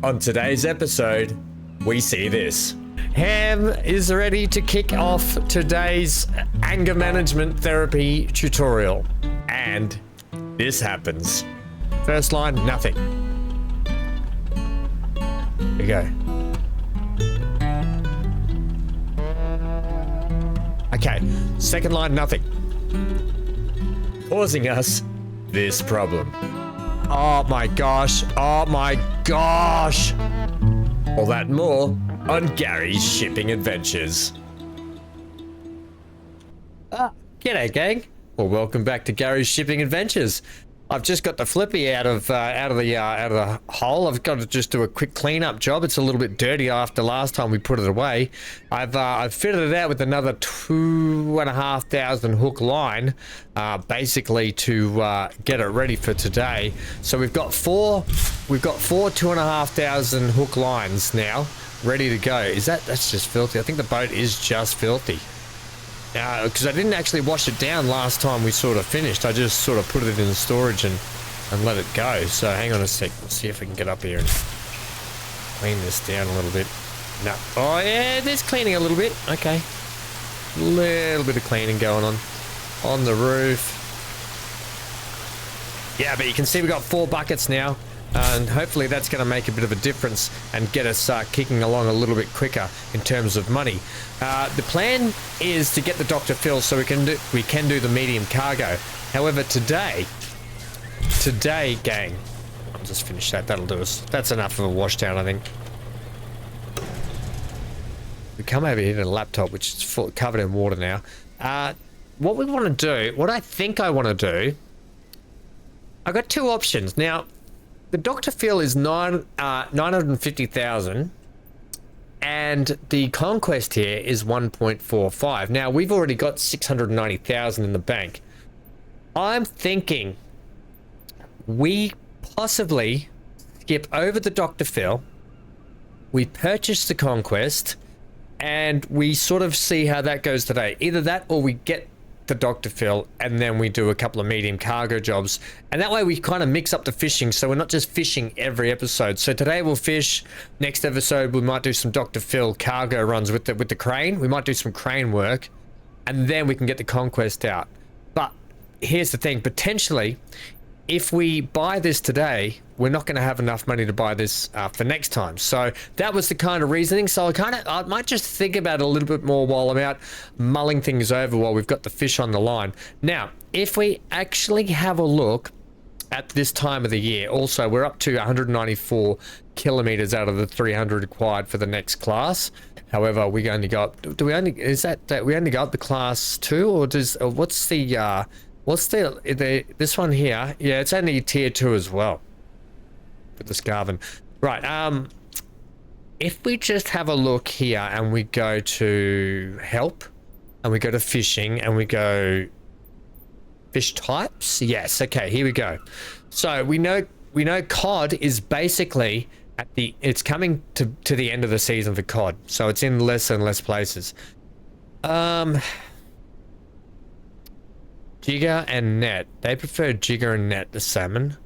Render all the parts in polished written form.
On today's episode, we see this. Ham is ready to kick off today's anger management therapy tutorial. And this happens. First line, nothing. Here we go. Okay, second line, nothing. Causing us this problem. Oh my gosh, oh my gosh. All that and more on Gary's Shipping Adventures. G'day gang. Well, welcome back to Gary's Shipping Adventures. I've just got the flippy out of the hole. I've got to just do a quick cleanup job. It's a little bit dirty after last time we put it away. I've fitted it out with another 2,500 hook line, basically to get it ready for today. So we've got four 2,500 hook lines now ready to go. That's just filthy. I think the boat is just filthy. Because I didn't actually wash it down last time we sort of finished. I just sort of put it in storage and let it go. So hang on a sec. Let's see if we can get up here and clean this down a little bit. No. Oh yeah, there's cleaning a little bit. Okay. A little bit of cleaning going on the roof. Yeah, but you can see we've got 4 buckets now. And hopefully that's going to make a bit of a difference and get us kicking along a little bit quicker in terms of money. The plan is to get the Dr. Phil so we can do the medium cargo. However, today, gang, I'll just finish that. That'll do us. That's enough of a washdown, I think. We come over here to the laptop, which is covered in water now. What we want to do, what I think I want to do, I've got 2 options now. The Dr. Phil is 950,000 and the Conquest here is 1.45. Now we've already got 690,000 in the bank. I'm thinking we possibly skip over the Dr. Phil, we purchase the Conquest, and we sort of see how that goes today. Either that or we get the Dr. Phil and then we do a couple of medium cargo jobs, and that way we kind of mix up the fishing so we're not just fishing every episode. So today we'll fish, next episode we might do some Dr. Phil cargo runs with the crane. We might do some crane work and then we can get the Conquest out. But here's the thing, potentially if we buy this today, we're not going to have enough money to buy this for next time. So that was the kind of reasoning. So I might just think about it a little bit more while I'm out mulling things over while we've got the fish on the line. Now, if we actually have a look at this time of the year, also we're up to 194 kilometers out of the 300 required for the next class. However, we only go up. We only go up to class 2, or what's the this one here? Yeah, it's only tier 2 as well. For the Scarvin. Right, if we just have a look here and we go to help and we go to fishing and we go fish types. Yes, okay, here we go. So we know cod is basically it's coming to the end of the season for cod. So it's in less and less places. Jigger and net. They prefer jigger and net, the salmon.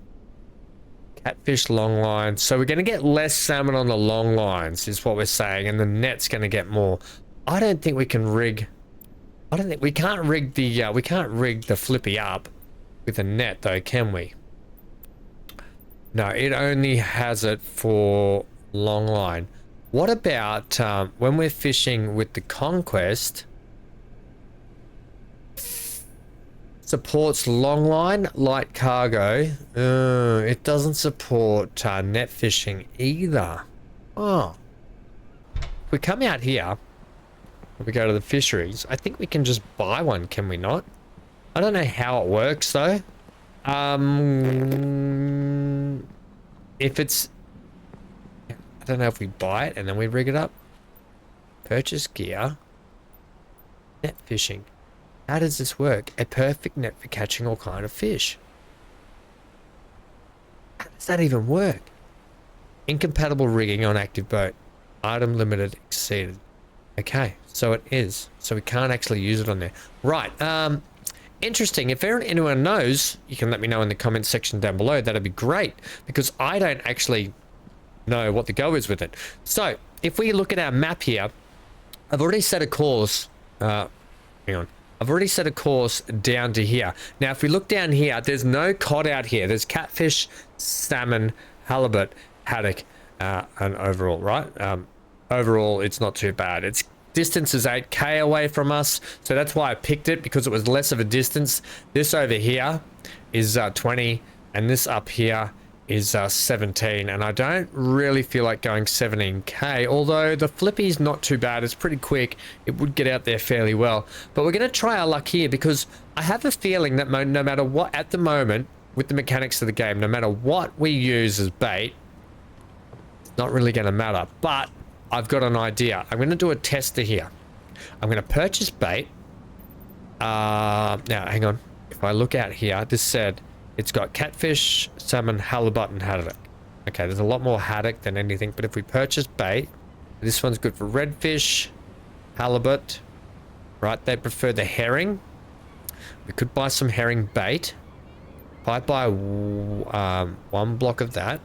Catfish, long lines. So we're going to get less salmon on the long lines is what we're saying, and the net's going to get more. I don't think we can rig. We can't rig the flippy up with a net though, can we? No, it only has it for long line. What about when we're fishing with the Conquest? Supports long line, light cargo. It doesn't support net fishing either. Oh. If we come out here, we go to the fisheries, I think we can just buy one, can we not? I don't know how it works though. If it's... I don't know if we buy it and then we rig it up. Purchase gear. Net fishing. How does this work? A perfect net for catching all kind of fish. How does that even work? Incompatible rigging on active boat. Item limited exceeded. Okay, so it is. So we can't actually use it on there. Right, interesting. If anyone knows, you can let me know in the comments section down below. That'd be great, because I don't actually know what the go is with it. So if we look at our map here, I've already set a course. Hang on. I've already set a course down to here. Now, if we look down here, there's no cod out here. There's catfish, salmon, halibut, haddock, and overall, right? Overall, it's not too bad. Its distance is 8k away from us, so that's why I picked it, because it was less of a distance. This over here is 20, and this up here is 17, and I don't really feel like going 17k, although the flippy's not too bad. It's pretty quick. It would get out there fairly well, but we're going to try our luck here, because I have a feeling that no matter what, at the moment, with the mechanics of the game, no matter what we use as bait, it's not really going to matter. But I've got an idea. I'm going to do a tester here. I'm going to purchase bait. Now hang on, if I look out here, this said it's got catfish, salmon, halibut, and haddock. Okay, there's a lot more haddock than anything, but if we purchase bait, this one's good for redfish, halibut, right? They prefer the herring. We could buy some herring bait. If I buy one block of that,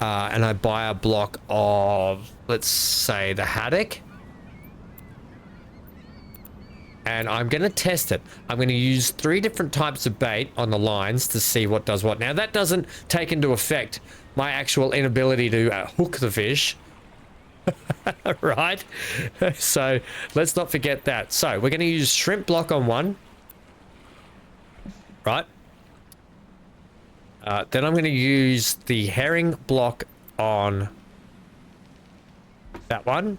and I buy a block of, let's say, the haddock, and I'm going to test it. I'm going to use 3 different types of bait on the lines to see what does what. Now, that doesn't take into effect my actual inability to hook the fish, right? So let's not forget that. So we're going to use shrimp block on one, right? Then I'm going to use the herring block on that one.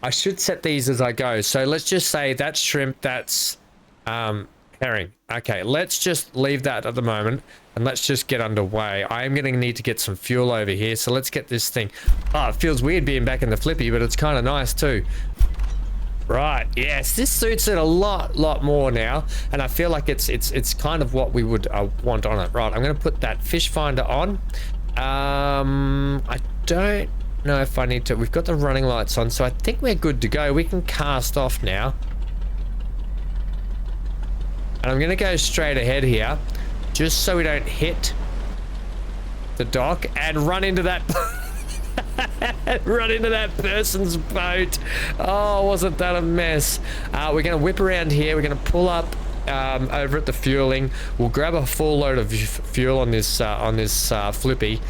I should set these as I go. So let's just say that's shrimp, that's herring. Okay, let's just leave that at the moment, and let's just get underway. I am going to need to get some fuel over here, so let's get this thing. Oh, it feels weird being back in the flippy, but it's kind of nice too. Right, yes, this suits it a lot more now, and I feel like it's kind of what we would want on it. Right, I'm going to put that fish finder on. I don't know if I need to. We've got the running lights on, so I think we're good to go. We can cast off now, and I'm going to go straight ahead here, just so we don't hit the dock and run into that run into that person's boat. Oh, wasn't that a mess? We're going to whip around here. We're going to pull up over at the fueling. We'll grab a full load of fuel on this flippy.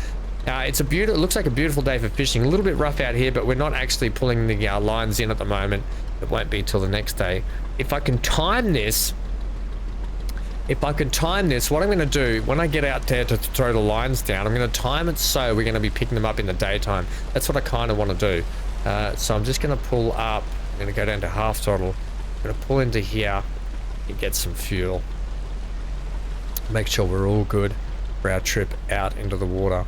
It looks like a beautiful day for fishing. A little bit rough out here, but we're not actually pulling the lines in at the moment. It won't be till the next day. If I can time this, what I'm going to do when I get out there to throw the lines down, I'm going to time it so we're going to be picking them up in the daytime. That's what I kind of want to do. So I'm just going to pull up. I'm going to go down to half throttle. I'm going to pull into here and get some fuel. Make sure we're all good for our trip out into the water.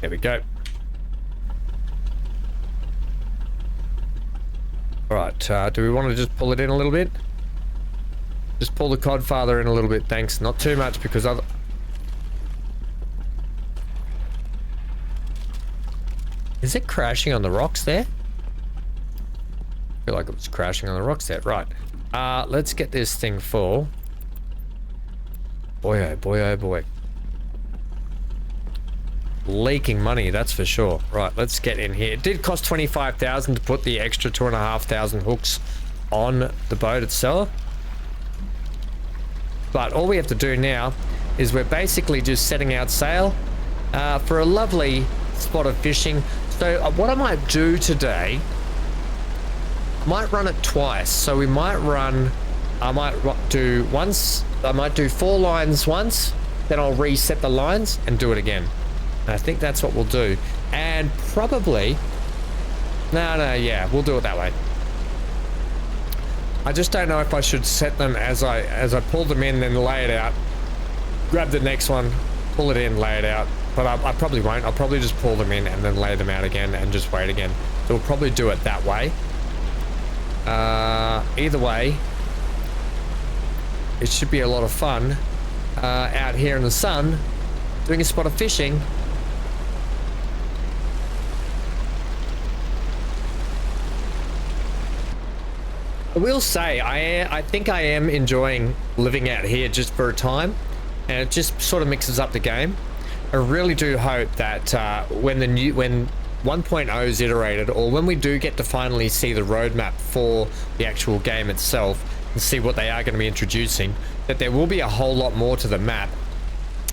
There we go. Alright, do we want to just pull it in a little bit? Just pull the codfather in a little bit, thanks. Not too much, because other... Is it crashing on the rocks there? I feel like it was crashing on the rocks there. Right. Let's get this thing full. Boy, oh boy, oh boy. Leaking money, that's for sure. Right, let's get in here. It did cost 25,000 to put the extra 2,500 hooks on the boat itself, but all we have to do now is we're basically just setting out sail for a lovely spot of fishing. So what I might do today, I might run it twice. So we might run, I might do 4 lines once, then I'll reset the lines and do it again. I think that's what we'll do. And probably... yeah, we'll do it that way. I just don't know if I should set them as I pull them in, then lay it out. Grab the next one, pull it in, lay it out. But I probably won't. I'll probably just pull them in and then lay them out again and just wait again. So we'll probably do it that way. Either way, it should be a lot of fun out here in the sun doing a spot of fishing. I will say, I think I am enjoying living out here just for a time. and it just sort of mixes up the game. I really do hope that when 1.0 is iterated, or when we do get to finally see the roadmap for the actual game itself and see what they are going to be introducing, that there will be a whole lot more to the map,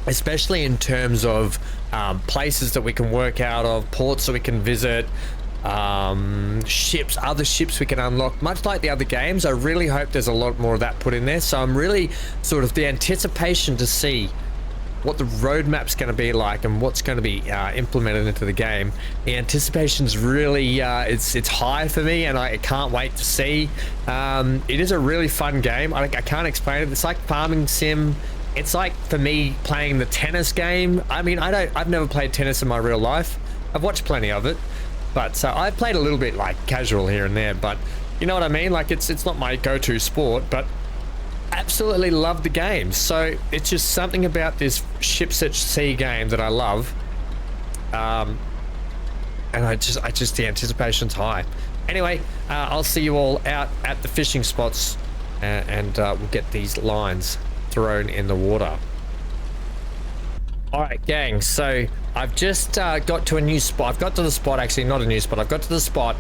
especially in terms of places that we can work out of, ports that we can visit, ships, other ships we can unlock, much like the other games. I really hope there's a lot more of that put in there. So I'm really sort of the anticipation to see what the roadmap's going to be like and what's going to be implemented into the game. The anticipation's really it's high for me, and I can't wait to see. It is a really fun game. I can't explain it. It's like farming sim. It's like, for me, playing the tennis game. I mean, I've never played tennis in my real life. I've watched plenty of it, but I've played a little bit like casual here and there, but you know what I mean? Like, it's not my go-to sport, but absolutely love the game. So it's just something about this shipsatsea game that I love, and I just the anticipation's high. Anyway, I'll see you all out at the fishing spots, and we'll get these lines thrown in the water. All right, gang, so I've just got to a new spot. I've got to the spot, actually not a new spot, I've got to the spot,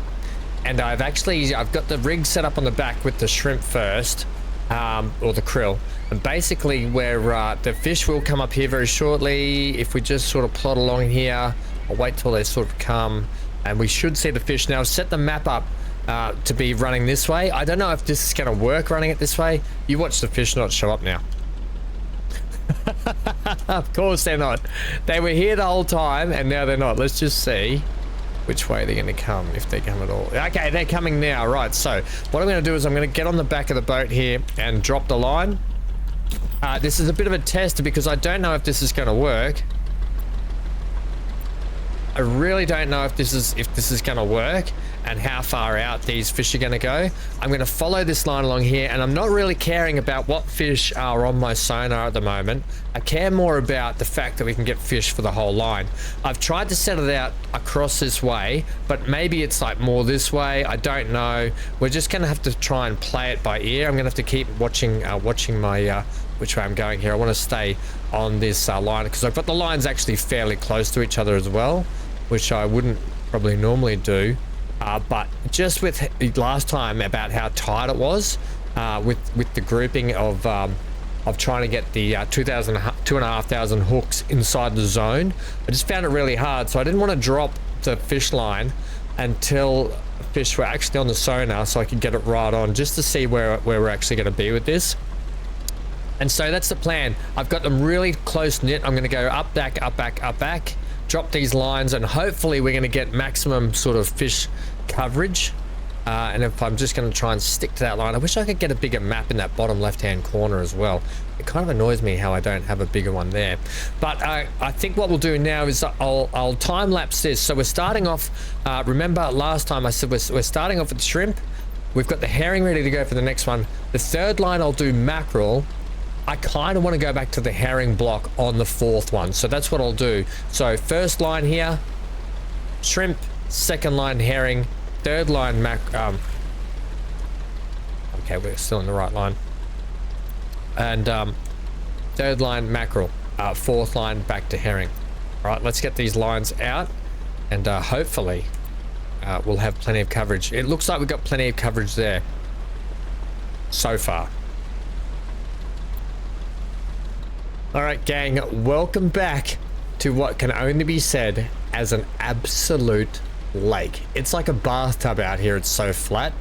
and I've got the rig set up on the back with the shrimp first, or the krill, and basically where the fish will come up here very shortly. If we just sort of plot along here, I'll wait till they sort of come, and we should see the fish. Now I've set the map up to be running this way. I don't know if this is going to work running it this way. You watch the fish not show up now. Of course they're not. They were here the whole time and now they're not. Let's just see which way they're going to come, if they come at all. Okay, they're coming now. Right, so what I'm going to do is I'm going to get on the back of the boat here and drop the line. This is a bit of a test because I don't know if this is going to work. I really don't know if this is going to work and how far out these fish are going to go. I'm going to follow this line along here, and I'm not really caring about what fish are on my sonar at the moment. I care more about the fact that we can get fish for the whole line. I've tried to set it out across this way, but maybe it's like more this way. I don't know. We're just going to have to try and play it by ear. I'm going to have to keep watching my which way I'm going here. I want to stay on this line because I've got the lines actually fairly close to each other as well, which I wouldn't probably normally do. But just with last time about how tight it was with the grouping of trying to get the 2,500 hooks inside the zone, I just found it really hard. So I didn't want to drop the fish line until fish were actually on the sonar, so I could get it right on, just to see where we're actually going to be with this. And so that's the plan. I've got them really close knit. I'm going to go up, back, up, back, up, back. Drop these lines, and hopefully we're going to get maximum sort of fish coverage. And if I'm just going to try and stick to that line, I wish I could get a bigger map in that bottom left hand corner as well. It kind of annoys me how I don't have a bigger one there. But I think what we'll do now is I'll time lapse this. So we're starting off, remember last time I said we're starting off with shrimp. We've got the herring ready to go for the next one. The third line I'll do mackerel. I kind of want to go back to the herring block on the fourth one, so that's what I'll do. So first line here, shrimp, second line herring, third line okay, we're still in the right line, and third line mackerel, fourth line back to herring. All right, let's get these lines out, and hopefully we'll have plenty of coverage. It looks like we've got plenty of coverage there so far. All right, gang, welcome back to what can only be said as an absolute lake. It's like a bathtub out here. It's so flat.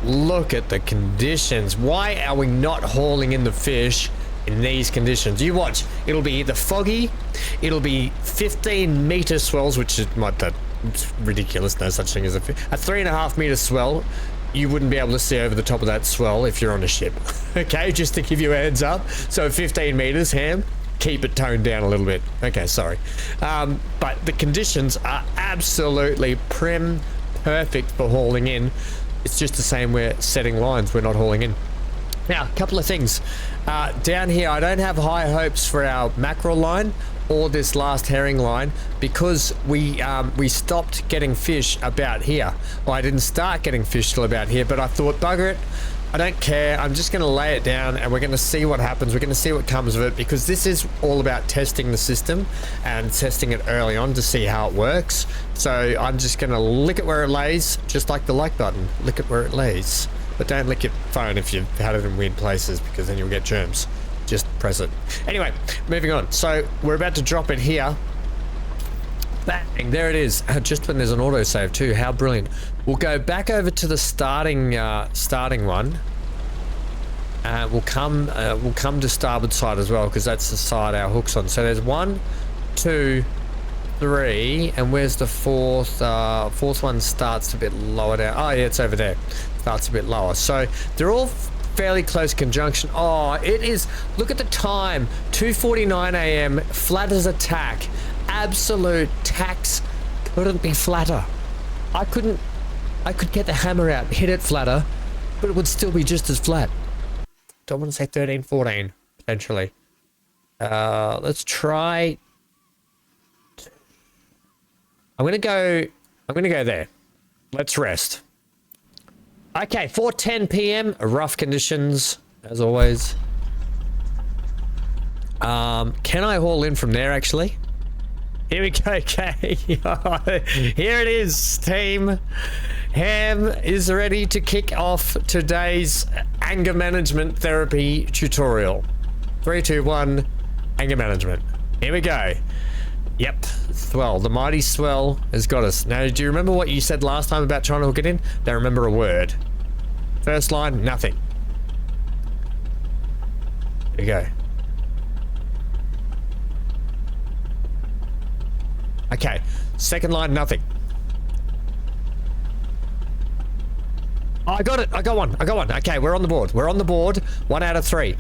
Look at the conditions. Why are we not hauling in the fish in these conditions? You watch. It'll be either foggy, it'll be 15-meter swells, which is it's ridiculous. No such thing as a 3.5 meter swell. You wouldn't be able to see over the top of that swell if you're on a ship. Okay, just to give you a heads up. So 15 meters, Ham, keep it toned down a little bit. Okay, sorry. But the conditions are absolutely perfect for hauling in. It's just the same, we're setting lines, we're not hauling in. Now, a couple of things. Down here, I don't have high hopes for our mackerel line or this last herring line because we stopped getting fish about here. Well, I didn't start getting fish till about here, but I thought, bugger it, I don't care. I'm just going to lay it down and we're going to see what happens. We're going to see what comes of it, because this is all about testing the system and testing it early on to see how it works. So I'm just going to lick it where it lays, just like the like button. Lick it where it lays. But don't lick your phone if you've had it in weird places, because then you'll get germs. Just press it. Anyway, moving on. So we're about to drop it here. Bang, there it is. Just when there's an autosave too. How brilliant. We'll go back over to the starting one. We'll come to starboard side as well, because that's the side our hook's on. So there's 1, 2, 3, and where's the fourth? Fourth one starts a bit lower down. Oh yeah, it's over there. Starts a bit lower. So they're all fairly close conjunction. Oh, it is. Look at the time. 2:49 a.m. Flat as a tack. Absolute tacks couldn't be flatter. I could get the hammer out, hit it flatter, but it would still be just as flat. Don't want to say 13, 14, potentially. Let's try. I'm gonna go there. Let's rest. Okay, 4:10 p.m. Rough conditions as always. Can I haul in from there actually? Here we go, okay. Here it is, team. Ham is ready to kick off today's anger management therapy tutorial. 3, 2, 1, anger management. Here we go. Yep, swell. The mighty swell has got us. Now, do you remember what you said last time about trying to hook it in? Don't remember a word. First line, nothing. Here we go. Okay, second line, nothing. Oh, I got it. I got one. Okay, we're on the board. 1 out of 3.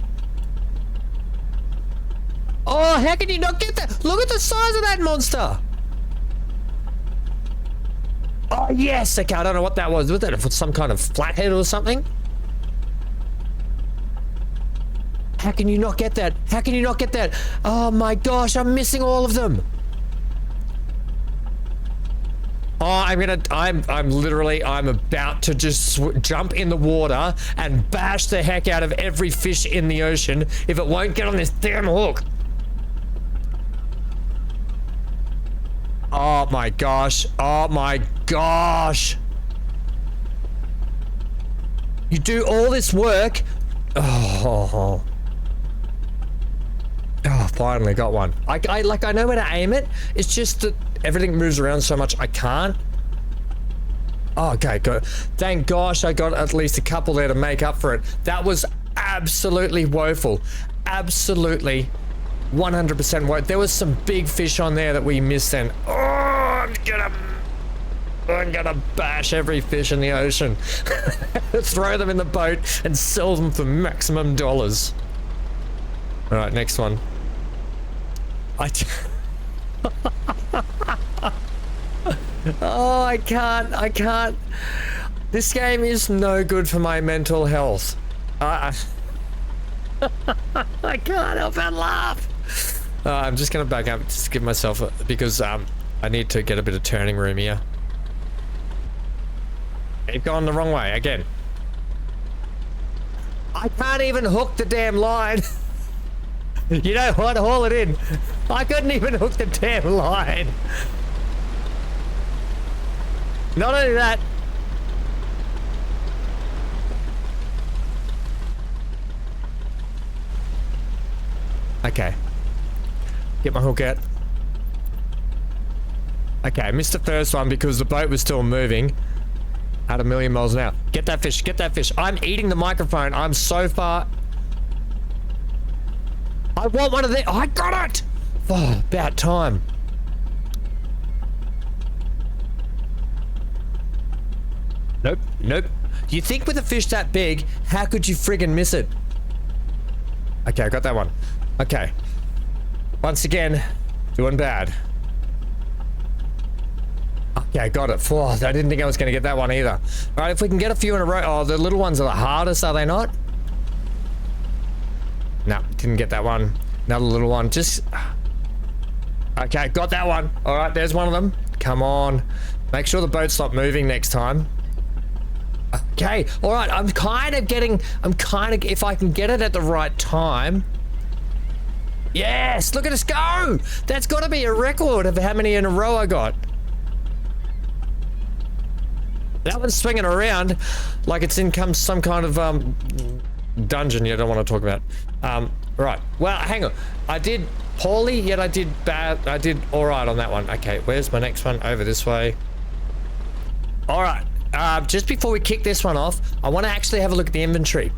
Oh, how can you not get that? Look at the size of that monster. Oh, yes. Okay, I don't know what that was. Was that some kind of flathead or something? How can you not get that? Oh my gosh, I'm missing all of them. Oh, I'm about to just jump in the water and bash the heck out of every fish in the ocean if it won't get on this damn hook. Oh my gosh. You do all this work. Oh, finally got one. I know where to aim it. It's just that everything moves around so much I can't. Oh, okay, good. Thank gosh I got at least a couple there to make up for it. That was absolutely woeful. Absolutely 100% woeful. There was some big fish on there that we missed then. Oh, I'm gonna bash every fish in the ocean. Throw them in the boat and sell them for maximum dollars. All right, next one. Oh, I can't. This game is no good for my mental health. I can't help but laugh. I'm just gonna back up, just give myself a, because I need to get a bit of turning room here. Keep going the wrong way again. I can't even hook the damn line. You know what? Haul it in. I couldn't even hook the damn line. Not only that. Okay. Get my hook out. Okay, I missed the first one because the boat was still moving at 1,000,000 miles an hour. Get that fish, get that fish. I'm eating the microphone. I'm so far. I want one of them. I got it! Oh, about time. Nope, nope. You think with a fish that big, how could you friggin' miss it? Okay, I got that one. Okay. Once again, doing bad. Okay, I got it. Oh, I didn't think I was going to get that one either. All right, if we can get a few in a row. Oh, the little ones are the hardest, are they not? No, didn't get that one. Another little one. Just... Okay, got that one. All right, there's one of them. Come on. Make sure the boat's not moving next time. Okay, all right. I'm kind of, if I can get it at the right time. Yes, look at us go. That's got to be a record of how many in a row I got. That one's swinging around like it's in some kind of dungeon you don't want to talk about. Right. Well, hang on. I did poorly, yet I did bad. I did all right on that one. Okay, where's my next one? Over this way. All right. Just before we kick this one off, I want to actually have a look at the inventory.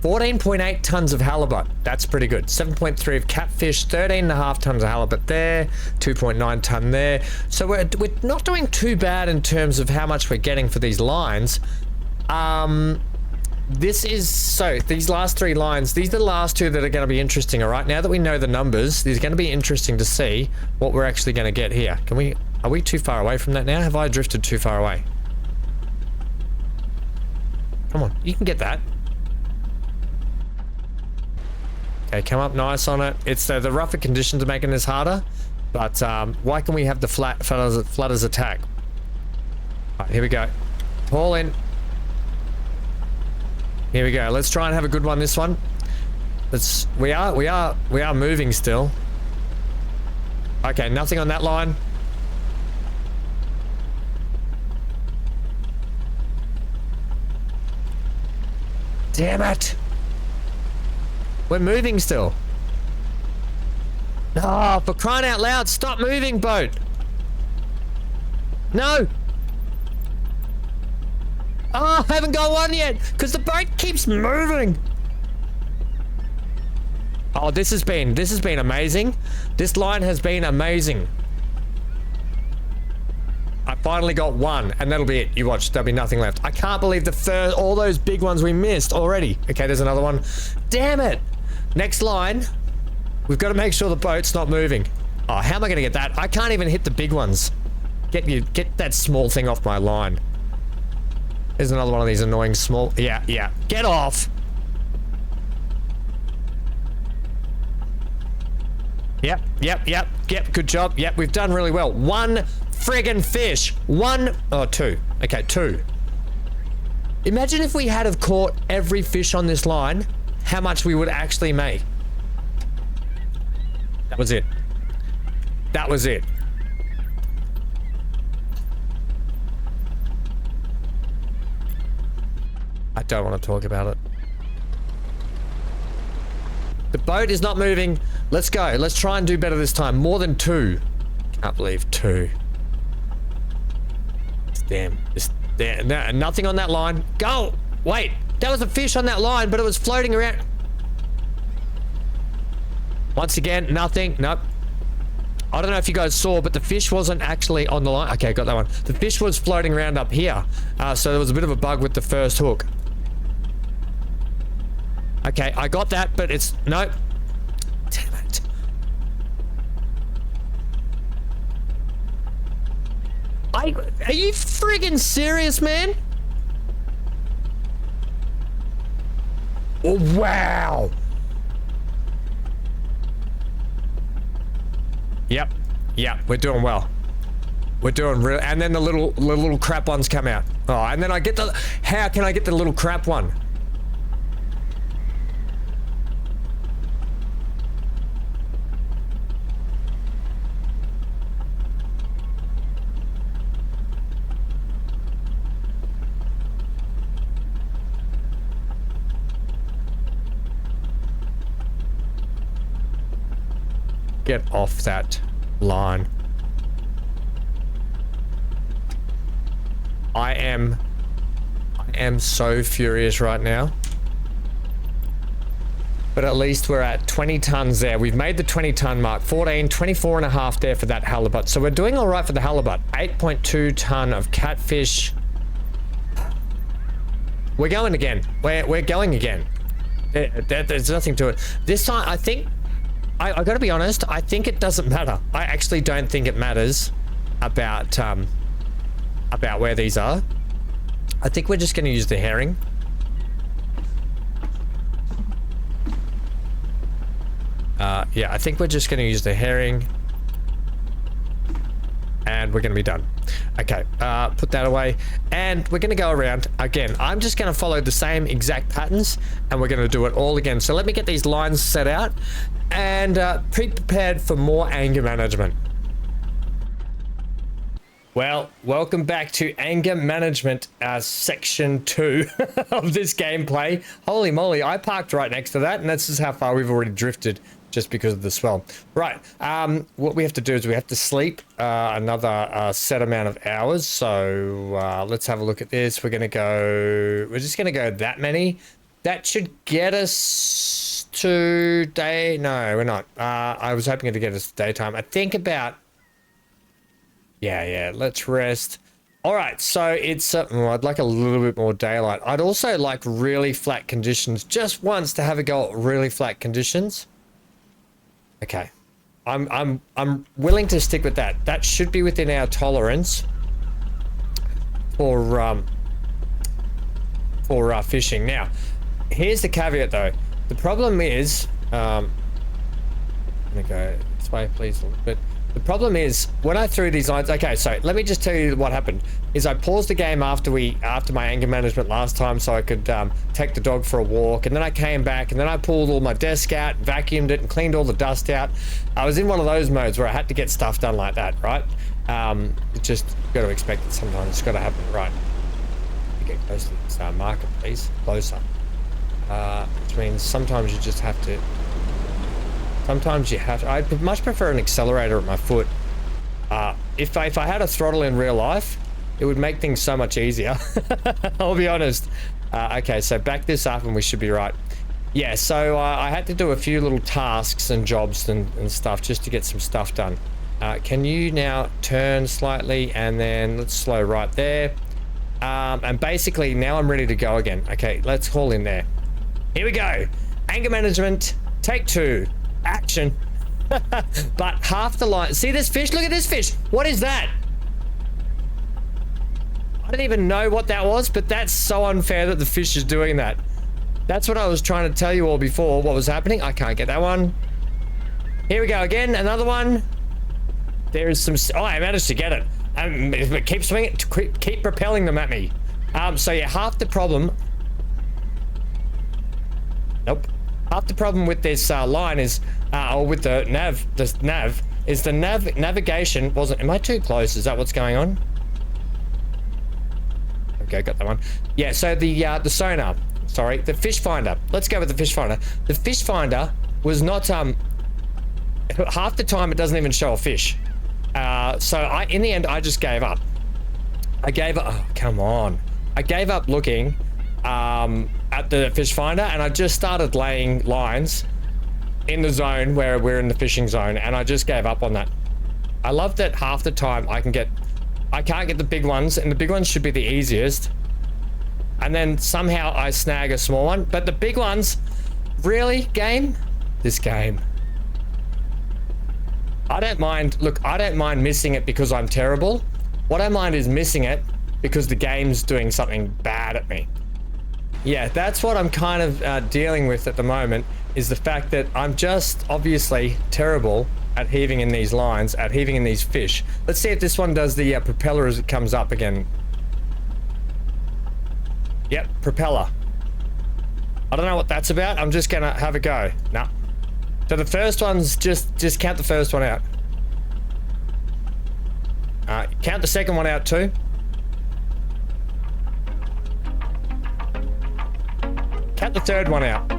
14.8 tons of halibut. That's pretty good. 7.3 of catfish, 13.5 tons of halibut there, 2.9 ton there. So we're not doing too bad in terms of how much we're getting for these lines. These last 3 lines, these are the last 2 that are going to be interesting, all right? Now that we know the numbers, it's going to be interesting to see what we're actually going to get here. Are we too far away from that now? Have I drifted too far away? Come on, you can get that. Okay, come up nice on it. It's the rougher conditions are making this harder, but why can we have the flutters attack? All right, here we go. Haul in. Here we go. Let's try and have a good one this one. We are moving still. Okay, nothing on that line. Damn it. We're moving still. Oh, for crying out loud, stop moving, boat. No. Oh, I haven't got one yet, because the boat keeps moving. Oh, this has been amazing. This line has been amazing. I finally got one, and that'll be it. You watch, there'll be nothing left. I can't believe all those big ones we missed already. Okay, there's another one. Damn it. Next line, we've got to make sure the boat's not moving. Oh, how am I going to get that? I can't even hit the big ones. Get that small thing off my line. There's another one of these annoying small... Yeah. Get off! Yep. Good job. Yep, we've done really well. 1 friggin' fish. 2. Okay, 2. Imagine if we had have caught every fish on this line, how much we would actually make. That was it. I don't want to talk about it. The boat is not moving. Let's go. Let's try and do better this time. More than 2. Can't believe 2. Damn. No, nothing on that line. Go! Wait. That was a fish on that line, but it was floating around. Once again, nothing. Nope. I don't know if you guys saw, but the fish wasn't actually on the line. Okay, got that one. The fish was floating around up here. So there was a bit of a bug with the first hook. Okay, I got that, but it's... Nope. Damn it. Are you friggin' serious, man? Oh, wow. Yep, we're doing well. We're doing real, and then the little crap ones come out. Oh, and then I get the... How can I get the little crap one? Get off that line. I am so furious right now. But at least we're at 20 tons there. We've made the 20 ton mark. 24 and a half there for that halibut. So we're doing all right for the halibut. 8.2 ton of catfish. We're going again. We're going again. There's nothing to it. This time, I think... I gotta be honest, I think it doesn't matter. I actually don't think it matters about where these are. I think we're just gonna use the herring. Yeah, I think we're just gonna use the herring. And we're gonna be done. Okay, put that away. And we're going to go around again. I'm just going to follow the same exact patterns and we're going to do it all again. So let me get these lines set out and pre-prepared for more anger management. Well, welcome back to anger management, section 2 of this gameplay. Holy moly, I parked right next to that, and that's just how far we've already drifted just because of the swell. Right, what we have to do is we have to sleep another set amount of hours. So let's have a look at this. We're just gonna go that many. That should get us to day. No, we're not. I was hoping to get us to daytime. I think about. Yeah, let's rest. All right, so it's, I'd like a little bit more daylight. I'd also like really flat conditions just once to have a go at really flat conditions. Okay, I'm willing to stick with that. That should be within our tolerance for fishing. Now, here's the caveat though. The problem is, I'm gonna go this way, please, a little bit. The problem is when I threw these lines. Okay, so let me just tell you what happened. Is I paused the game after my anger management last time, so I could take the dog for a walk, and then I came back, and then I pulled all my desk out, vacuumed it, and cleaned all the dust out. I was in one of those modes where I had to get stuff done like that, right? Just got to expect it sometimes. It's got to happen, right? Get close to this marker, please. Closer. Which means sometimes you just have to. Sometimes you have to. I'd much prefer an accelerator at my foot. If I had a throttle in real life, it would make things so much easier. I'll be honest. Okay, so back this up and we should be right. Yeah, so I had to do a few little tasks and jobs and stuff just to get some stuff done. Can you now turn slightly and then let's slow right there. And basically now I'm ready to go again. Okay, let's haul in there. Here we go. Anger management, take 2. Action. But half the line. See this fish? Look at this fish. What is that? I don't even know what that was, but that's so unfair that the fish is doing that. That's what I was trying to tell you all before what was happening. I can't get that one. Here we go again. Another one. There is some. Oh, I managed to get it. Keep swinging. Keep propelling them at me. So yeah, half the problem. Nope. Half the problem with this line is, or with the nav, is the navigation wasn't. Am I too close? Is that what's going on? Okay, got that one. Yeah. So the sonar. Sorry, the fish finder. Let's go with the fish finder. The fish finder was not. Half the time it doesn't even show a fish. So in the end, I just gave up. I gave up. Oh, come on. I gave up looking. At the fish finder, and I just started laying lines in the zone where we're in the fishing zone, and I just gave up on that. I love that half the time I can't get the big ones, and the big ones should be the easiest, and then somehow I snag a small one, but the big ones, really, game? This game. I don't mind missing it because I'm terrible. What I mind is missing it because the game's doing something bad at me. Yeah, that's what I'm kind of dealing with at the moment, is the fact that I'm just obviously terrible at heaving in these lines, at heaving in these fish. Let's see if this one does the propeller as it comes up again. Yep, propeller. I don't know what that's about. I'm just gonna have a go. Nah. So the first one's just count the first one out. Count the second one out too. Count the third one out.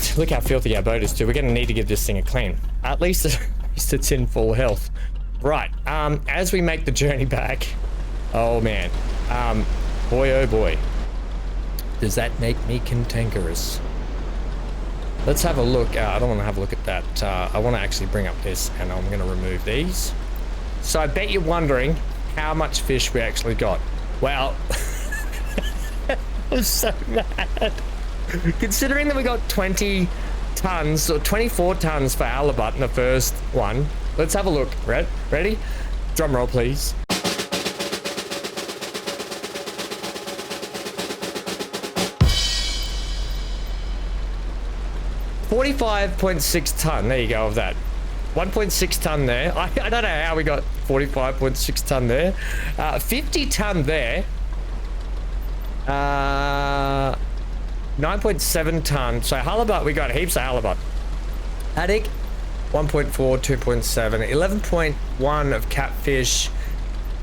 Right, look how filthy our boat is too. We're gonna need to give this thing a clean. At least it's in full health. Right, as we make the journey back, oh man, boy oh boy, does that make me cantankerous. Let's have a look. I don't want to have a look at that. I want to actually bring up this, and I'm going to remove these. So I bet you're wondering how much fish we actually got. Well, I'm so mad. Considering that we got 20 tons or 24 tons for halibut in the first one. Let's have a look. Ready? Drum roll, please. $45.6 ton. There you go of that. 1.6 ton there. I don't know how we got 45.6 ton there. 50 ton there. 9.7 ton. So halibut, we got heaps of halibut. Haddock, 1.4, 2.7, 11.1 of catfish,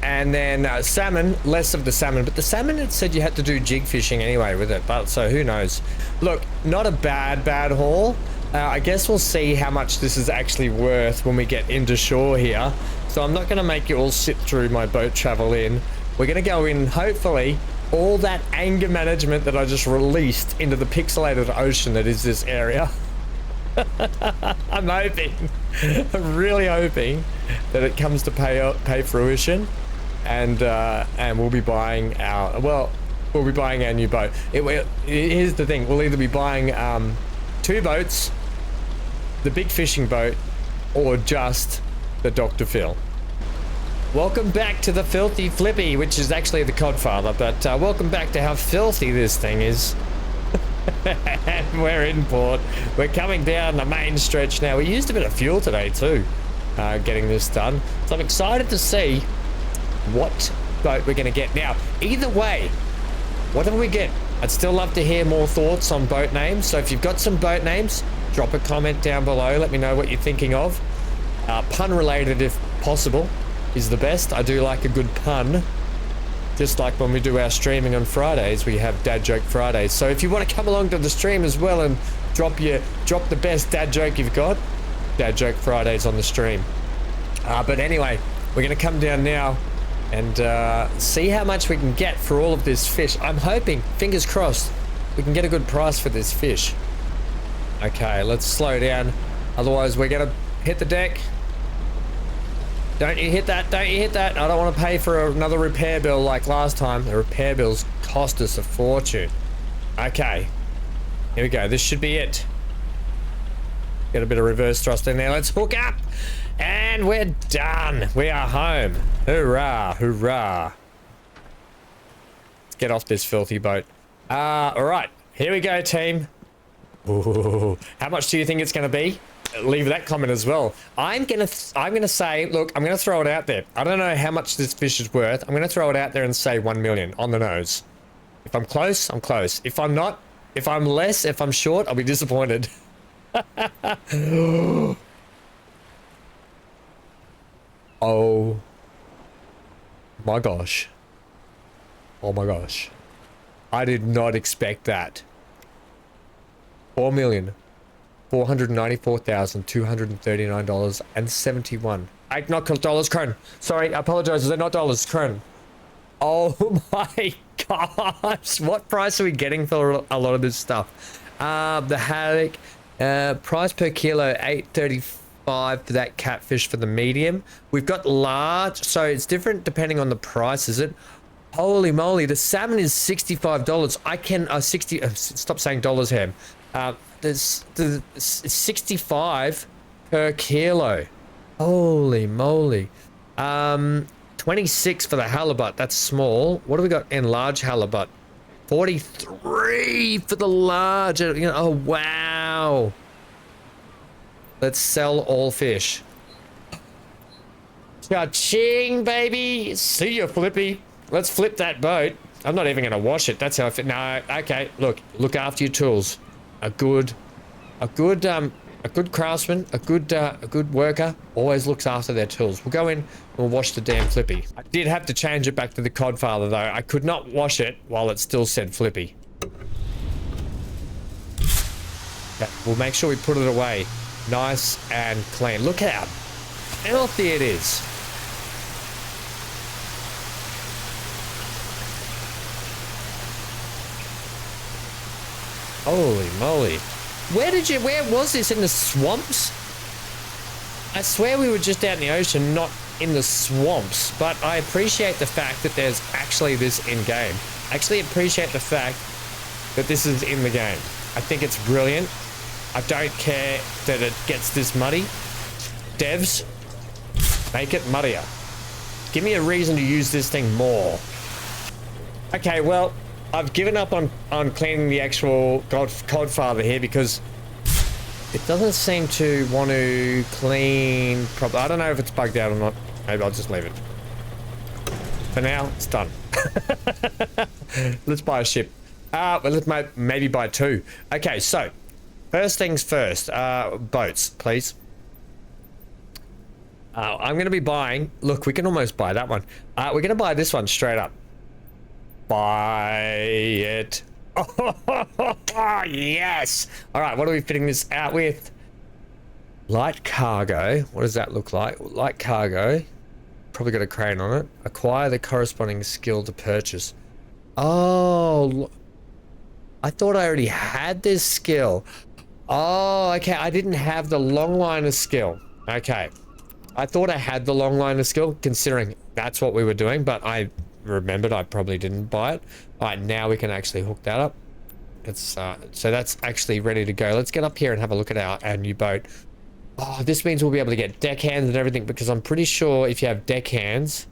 and then salmon, less of the salmon. But the salmon, it said you had to do jig fishing anyway with it. But so who knows? Look, not a bad haul. I guess we'll see how much this is actually worth when we get into shore here. So I'm not going to make you all sit through my boat travel in. We're going to go in, hopefully, all that anger management that I just released into the pixelated ocean that is this area. I'm hoping, I'm really hoping that it comes to pay fruition, and we'll be buying our, we'll be buying our new boat. Here's the thing, we'll either be buying 2 boats, the big fishing boat, or just the Dr. Phil. Welcome back to the Filthy Flippy, which is actually the Codfather, but welcome back to how filthy this thing is. And we're in port. We're coming down the main stretch now. We used a bit of fuel today too, getting this done. So I'm excited to see what boat we're going to get. Now, either way, whatever we get, I'd still love to hear more thoughts on boat names. So if you've got some boat names, drop a comment down below. Let me know what you're thinking of. Pun related if possible is the best. I do like a good pun. Just like when we do our streaming on Fridays, we have Dad Joke Fridays. So if you want to come along to the stream as well and drop the best dad joke you've got, Dad Joke Fridays on the stream. But anyway, we're going to come down now and see how much we can get for all of this fish. I'm hoping, fingers crossed, we can get a good price for this fish. Okay, let's slow down. Otherwise, we're going to hit the deck. Don't you hit that, don't you hit that. I don't want to pay for another repair bill like last time. The repair bills cost us a fortune. Okay, here we go. This should be it. Get a bit of reverse thrust in there. Let's hook up. And we're done. We are home. Hoorah, hoorah. Let's get off this filthy boat. All right, here we go, team. Ooh, how much do you think it's going to be? Leave that comment as well. I'm gonna say, look, I'm gonna throw it out there. I don't know how much this fish is worth. I'm gonna throw it out there and say 1 million on the nose. If I'm close, I'm close. If I'm not, if I'm less, if I'm short, I'll be disappointed. Oh my gosh. Oh my gosh. I did not expect that. 4,494,239.71. Not dollars, krone. Sorry, I apologize. They're not dollars, krone. Oh my gosh. What price are we getting for a lot of this stuff? The haddock, price per kilo, $8.35 for that catfish for the medium. We've got large, so it's different depending on the price, is it? Holy moly, the salmon is $65. I can, stop saying dollars, Ham. There's 65 per kilo. Holy moly. 26 for the halibut. That's small. What do we got in large halibut? 43 for the large. Oh wow. Let's sell all fish. Cha-ching, baby. See ya, Flippy. Let's flip that boat. I'm not even gonna wash it. That's how I fit. No, okay. Look after your tools. A good craftsman, a good worker always looks after their tools. We'll go in and we'll wash the damn Flippy. I did have to change it back to the Codfather though. I could not wash it while it still said Flippy. Okay, we'll make sure we put it away nice and clean. Look how filthy it is. Holy moly. Where was this? In the swamps? I swear we were just out in the ocean, not in the swamps, but I appreciate the fact that there's actually this in game. I actually appreciate the fact that this is in the game. I think it's brilliant. I don't care that it gets this muddy. Devs, make it muddier. Give me a reason to use this thing more. Okay, well, I've given up on cleaning the actual Codfather here because it doesn't seem to want to clean properly. I don't know if it's bugged out or not. Maybe I'll just leave it. For now, it's done. Let's buy a ship. Well, let's maybe buy two. Okay, so first things first. Boats, please. I'm going to be buying... Look, we can almost buy that one. We're going to buy this one straight up. Buy it. Oh, yes. All right, what are we fitting this out with? Light cargo. What does that look like? Light cargo. Probably got a crane on it. Acquire the corresponding skill to purchase. Oh, I thought I already had this skill. Oh, okay. I didn't have the longliner skill. Okay. I thought I had the longliner skill, considering that's what we were doing, but I remembered I probably didn't buy it. All right, now we can actually hook that up. It's so that's actually ready to go. Let's get up here and have a look at our new boat. Oh, this means we'll be able to get deckhands and everything, because I'm pretty sure if you have deckhands,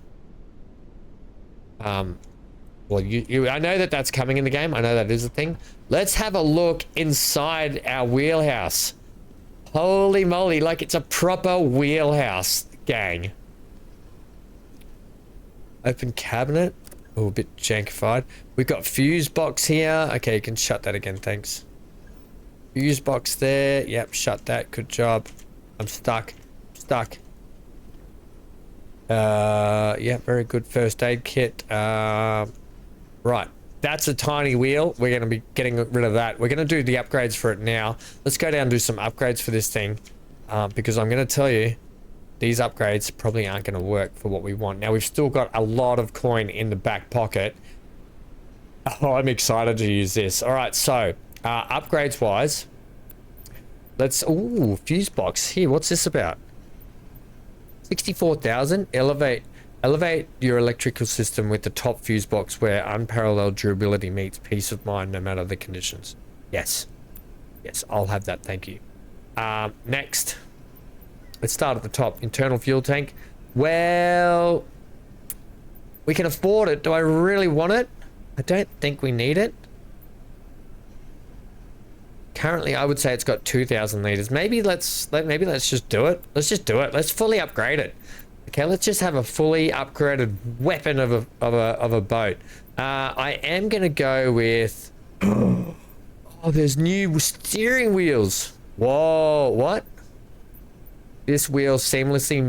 well, I know that that's coming in the game. I know that is a thing. Let's have a look inside our wheelhouse. Holy moly, like it's a proper wheelhouse, gang. Open cabinet. Oh, a bit jankified. We've got fuse box here. Okay, you can shut that again, thanks. Fuse box there. Yep, shut that. Good job. I'm stuck. Yeah, very good first aid kit. Right. That's a tiny wheel. We're going to be getting rid of that. We're going to do the upgrades for it now. Let's go down and do some upgrades for this thing. Because I'm going to tell you, these upgrades probably aren't going to work for what we want. Now, we've still got a lot of coin in the back pocket. Oh, I'm excited to use this. All right, so upgrades wise, let's... Ooh, fuse box. Here, what's this about? 64,000. Elevate your electrical system with the top fuse box where unparalleled durability meets peace of mind no matter the conditions. Yes. Yes, I'll have that. Thank you. Next. Let's start at the top. Internal fuel tank. Well, we can afford it. Do I really want it? I don't think we need it. Currently, I would say it's got 2,000 liters. Maybe let's just do it. Let's just do it. Let's fully upgrade it. Okay, let's just have a fully upgraded weapon of a boat. I am gonna go with... Oh, there's new steering wheels. Whoa, what? This wheel seamlessly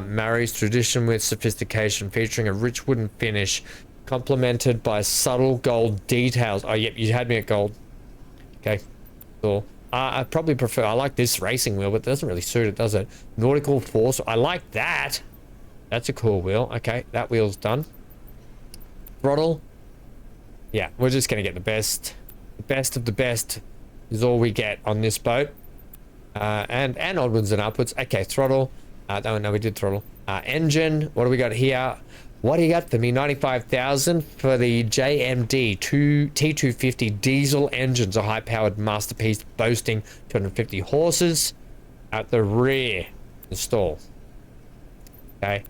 marries tradition with sophistication, featuring a rich wooden finish, complemented by subtle gold details. Oh, yep, you had me at gold. Okay, cool. I probably prefer... I like this racing wheel, but it doesn't really suit it, does it? Nautical force. I like that. That's a cool wheel. Okay, that wheel's done. Throttle. Yeah, we're just going to get the best. The best of the best is all we get on this boat. And onwards and upwards. Okay, throttle. No, we did throttle. Engine. What do we got here? What do you got for me? 95,000 for the JMD T250 diesel engines, a high-powered masterpiece boasting 250 horses. At the rear. Install. Okay.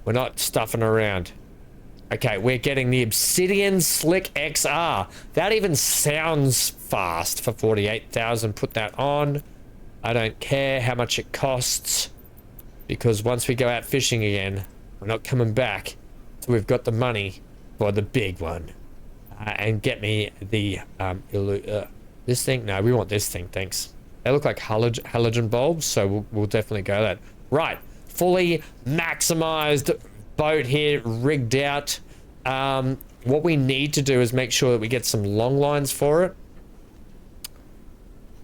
We're not stuffing around. Okay, we're getting the Obsidian Slick XR. That even sounds fast for 48,000. Put that on. I don't care how much it costs, because once we go out fishing again, we're not coming back. So we've got the money for the big one. And get me the this thing. No, we want this thing. Thanks. They look like halogen bulbs, so we'll definitely go that. Right. Fully maximized boat here, rigged out. What we need to do is make sure that we get some long lines for it.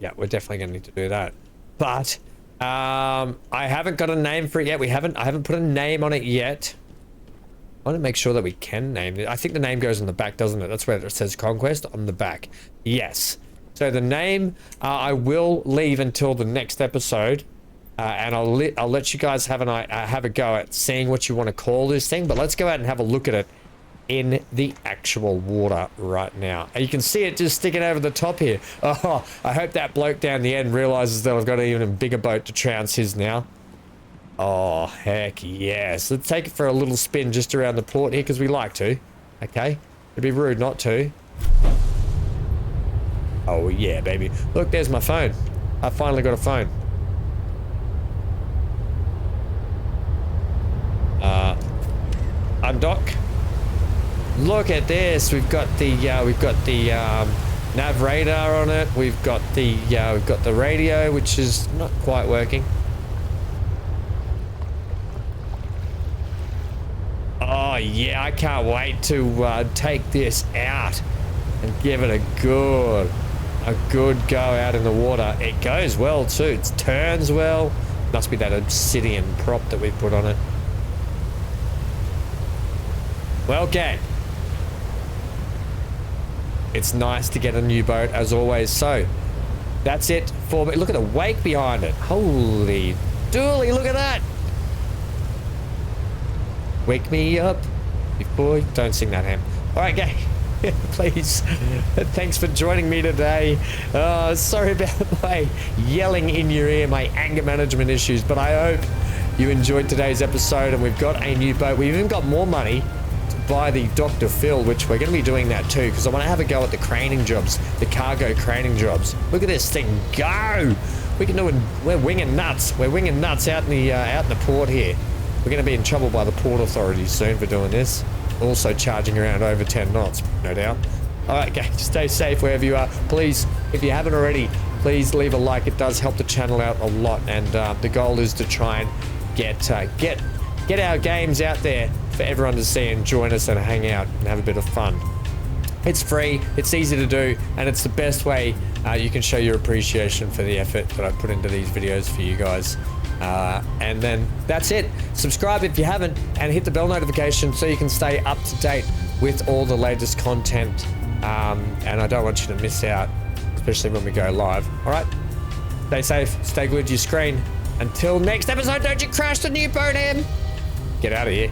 Yeah, we're definitely going to need to do that. But I haven't got a name for it yet. I haven't put a name on it yet. I want to make sure that we can name it. I think the name goes on the back, doesn't it? That's where it says Conquest on the back. Yes. So the name I will leave until the next episode, and I'll let you guys have a go at seeing what you want to call this thing. But let's go out and have a look at it in the actual water right now. And you can see it just sticking over the top here. Oh, I hope that bloke down the end realizes that I've got an even bigger boat to trounce his now. Oh, heck yes. Let's take it for a little spin just around the port here because we like to. Okay? It'd be rude not to. Oh, yeah, baby. Look, there's my phone. I finally got a phone. Undock. Look at this. We've got the nav radar on it. We've got the radio, which is not quite working. Oh yeah, I can't wait to take this out and give it a good go out in the water. It goes well too. It turns well. Must be that obsidian prop that we put on it. Well, gang, it's nice to get a new boat as always. So that's it for me. Look at the wake behind it. Holy dooly, look at that. Wake me up before... Don't sing that, Ham. All right, gang. Please. Thanks for joining me today. Sorry about my yelling in your ear, my anger management issues, but I hope you enjoyed today's episode and we've got a new boat. We've even got more money to buy the Dr. Phil, which we're going to be doing that too because I want to have a go at the craning jobs, the cargo craning jobs. Look at this thing go. We can do it. We're winging nuts. We're winging nuts out in the port here. We're going to be in trouble by the port authorities soon for doing this. Also charging around over 10 knots, no doubt. All right, guys, stay safe wherever you are. Please, if you haven't already, please leave a like. It does help the channel out a lot. And the goal is to try and get our games out there for everyone to see and join us and hang out and have a bit of fun. It's free, it's easy to do, and it's the best way you can show your appreciation for the effort that I put into these videos for you guys. And then that's it. Subscribe if you haven't and hit the bell notification so you can stay up to date with all the latest content. And I don't want you to miss out, especially when we go live. All right, stay safe, stay glued to your screen. Until next episode, don't you crash the new boat, Em. Get out of here.